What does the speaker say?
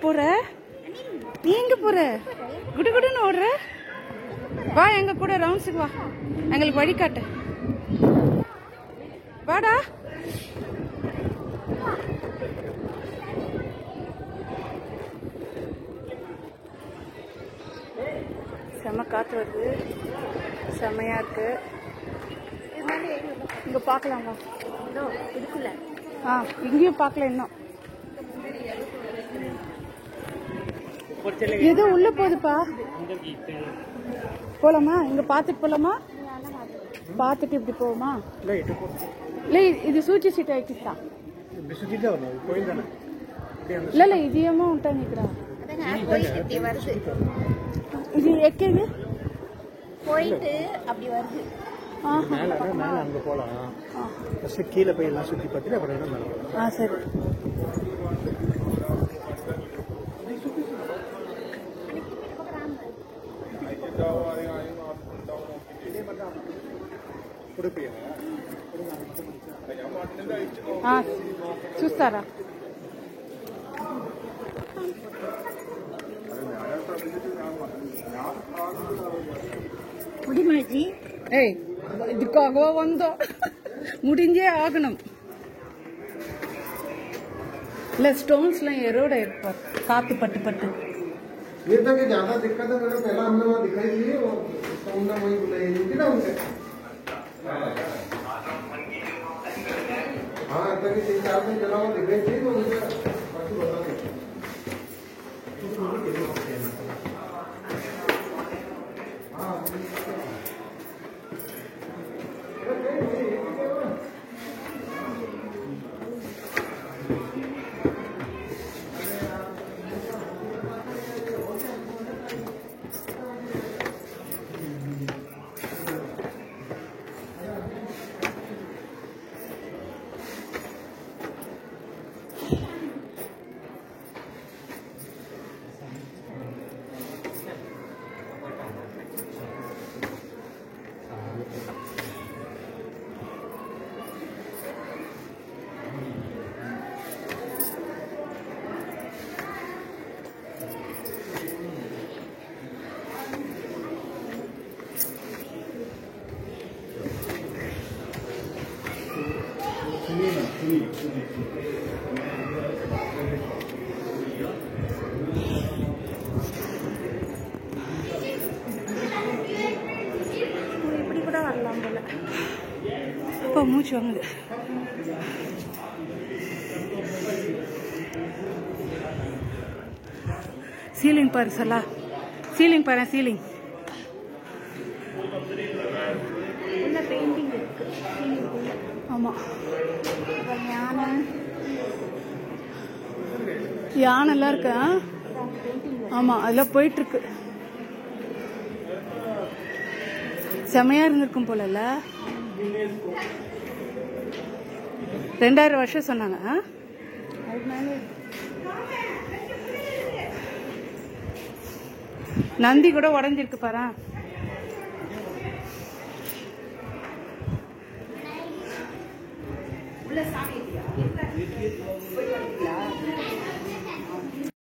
போற? நீ எங்க போற? குடு குடுன்னு ஓடுற? வா எங்க கூட ரவுண்ட்ஸுக்கு வா, எங்களுக்கு வழிகாட்டு. வாடா. செம்ம காற்று வருது, செம்மையா இருக்கு. இங்க பார்க்கலாமா? இருக்குல்ல. இங்கேயும் பார்க்கல இன்னும். ஏதோ உள்ள போகுதுப்பா. போலாமா? இங்க பார்த்துட்டு போலாமா? பார்த்துட்டு இப்படி போவோமா? இல்லை இது சூச்சி சீட் ஆயிடுச்சா? இல்ல இல்ல இதையமா ఉంటా நிக்கிறா. இது எக்கேது போயிட்டு அப்படி வருது. அங்க போலாம். ஃபர்ஸ்ட் கீழ போய் எல்லாம் சுத்தி பார்த்துட்டு அப்புறம் என்ன மேல. சரி. చూస్తారా? முடிமாஜி. ஏய் இதுக்காக வந்தோம், முடிஞ்சே ஆகணும். இல்ல ஸ்டோன்ஸ்லாம் எரோட இருப்பார் காத்து பட்டு பட்டு. ये तक ज्यादा दिक्कत है मेरे, पहला हमने वहाँ दिखाई दी है, वो सौंदा वही बुलाई थी ना उनसे। हाँ तक 3-4 दिन चला वो दिखाई थी तो उनसे बाकी बता दें। இப்படி கூட வரலாம் போல. இப்போ மூச்சு வாங்குது. சீலிங் பாரு சலா, சீலிங் பாரு, சீலிங் உள்ள பெயிண்டிங் இருக்கு. ஆமா யானைலாம் இருக்கு. ஆமா அதெல்லாம் போயிட்டு இருக்கு. செமையா இருந்திருக்கும் போல. 2000 வருஷம் சொன்னாங்க. நந்தி கூட உடஞ்சிருக்கு பாரு. உள்ள சாமி